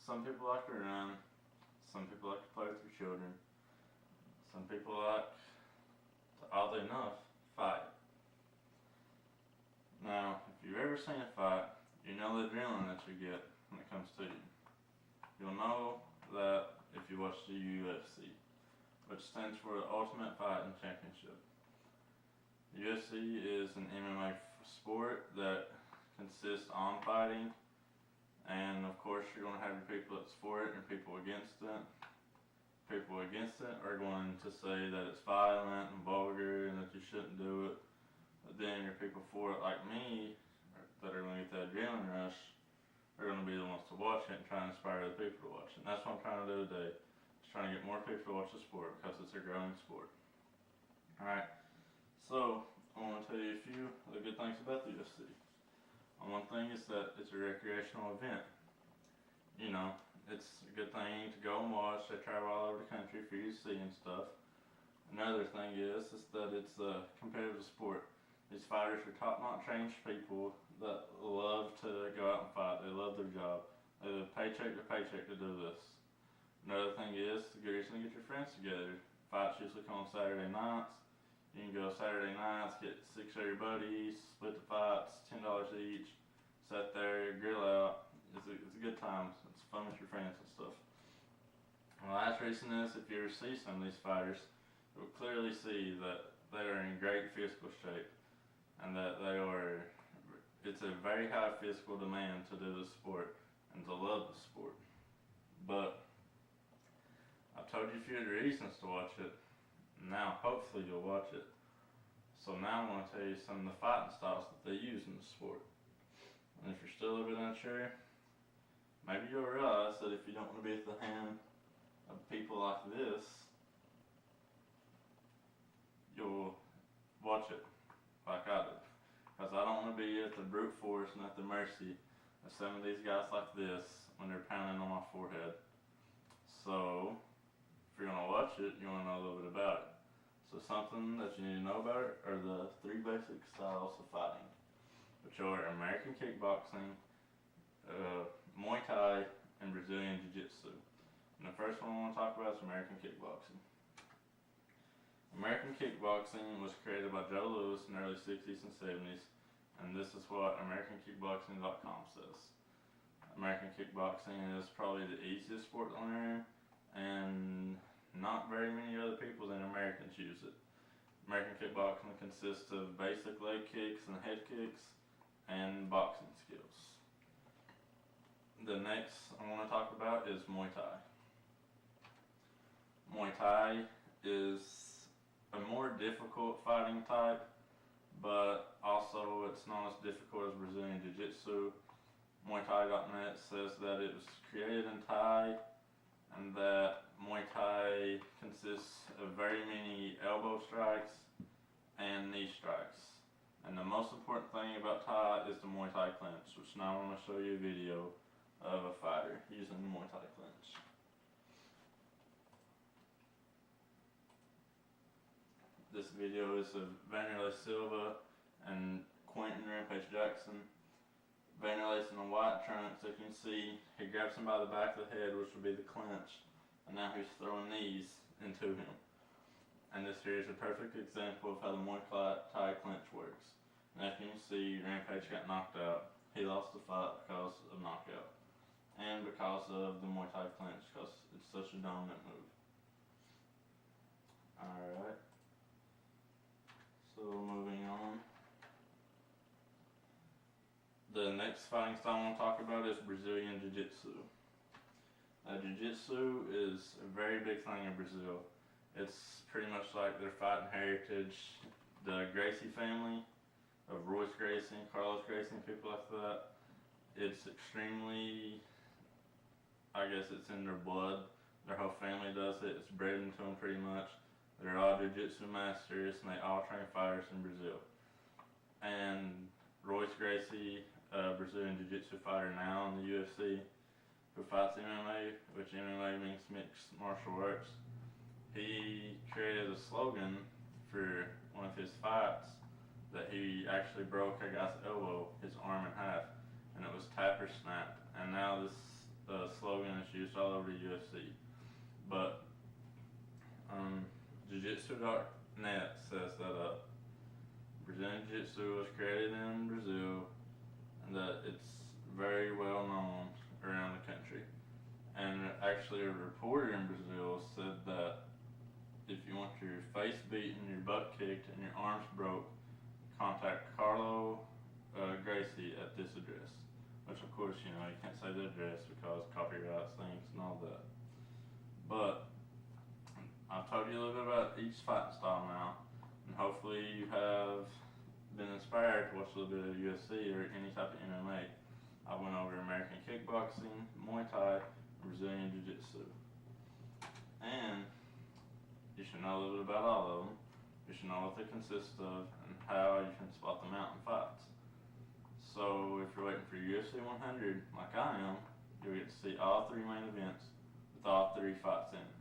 some people like to run, some people like to play with their children, some people like to, oddly enough, fight. Now, if you've ever seen a fight, you know the adrenaline that you get when it comes to you. You'll know that if you watch the UFC, which stands for the Ultimate Fighting Championship. The UFC is an MMA sport that consists on fighting, and of course you're going to have your people that's for it and people against it. People against it are going to say that it's violent and vulgar and that you shouldn't do it. But then your people for it, like me, that are going to get that adrenaline rush, are going to be the ones to watch it and try and inspire other people to watch it. And that's what I'm trying to do today. Just trying to get more people to watch the sport because it's a growing sport. Alright, so I want to tell you a few of the good things about the UFC. One thing is that it's a recreational event. You know, it's a good thing to go and watch. They travel all over the country for you to see and stuff. Another thing is that it's a competitive sport. These fighters are top-notch trained people that love to go out and fight. They love their job. They live paycheck to paycheck to do this. Another thing is a good reason to get your friends together. Fights usually come on Saturday nights. You can go Saturday nights, get 6 of your buddies, split the fights, $10 each, sit there, grill out. It's a good time. It's fun with your friends and stuff. The last reason is if you ever see some of these fighters, you'll clearly see that they are in great physical shape and that it's a very high physical demand to do this sport and to love the sport. But I've told you a few of the reasons to watch it. Now hopefully you'll watch it. So now I'm going to tell you some of the fighting styles that they use in the sport. And if you're still a little bit unsure, maybe you'll realize that if you don't want to be at the hand of people like this, you'll watch it like I do. Because I don't want to be at the brute force and at the mercy of some of these guys like this when they're pounding on my forehead. So, if you're going to watch it, you want to know a little bit about it. So something that you need to know about it are the 3 basic styles of fighting, which are American kickboxing, Muay Thai, and Brazilian Jiu-Jitsu. And the first one I want to talk about is American kickboxing. American kickboxing was created by Joe Louis in the early 60s and 70s, and this is what AmericanKickboxing.com says. American kickboxing is probably the easiest sport to learn, and not very many other people than Americans use it. American kickboxing consists of basic leg kicks and head kicks and boxing skills. The next I want to talk about is Muay Thai. Muay Thai is a more difficult fighting type, but also it's not as difficult as Brazilian Jiu-Jitsu. MuayThai.net says that it was created in Thai and that Muay Thai consists of very many elbow strikes and knee strikes. And the most important thing about Thai is the Muay Thai clinch, which now I'm going to show you a video of a fighter using the Muay Thai clinch. This video is of Vanderlei Silva and Quentin Rampage Jackson. Vanderlei's in a white trunk, so you can see he grabs him by the back of the head, which would be the clinch, and now he's throwing knees into him. And this here is a perfect example of how the Muay Thai clinch works. And as you can see, Rampage got knocked out. He lost the fight because of knockout, and because of the Muay Thai clinch, because it's such a dominant move. Alright. So moving on. The next fighting style I want to talk about is Brazilian Jiu-Jitsu. Jiu-Jitsu is a very big thing in Brazil. It's pretty much like their fighting heritage. The Gracie family of Royce Gracie, Carlos Gracie, and people like that, it's extremely, I guess it's in their blood. Their whole family does it. It's bred into them pretty much. They're all Jiu-Jitsu masters and they all train fighters in Brazil. And Royce Gracie, a Brazilian Jiu-Jitsu fighter now in the UFC, who fights MMA, which MMA means mixed martial arts, he created a slogan for one of his fights that he actually broke a guy's elbow, his arm in half, and it was tap or snap. And now this slogan that's used all over the UFC. But Jiu-Jitsu.net says that Brazilian Jiu-Jitsu was created in Brazil and that it's very well known around the country. And actually, a reporter in Brazil said that if you want your face beaten, your butt kicked, and your arms broke, contact Carlo Gracie at this address. Which, of course, you can't say the address because copyrights things and all that. But I've told you a little bit about each fighting style now, and hopefully you have been inspired to watch a little bit of UFC or any type of MMA. I went over American kickboxing, Muay Thai, and Brazilian Jiu-Jitsu. And you should know a little bit about all of them. You should know what they consist of and how you can spot them out in fights. So if you're waiting for UFC 100, like I am, you'll get to see all 3 main events with all 3 fights in it.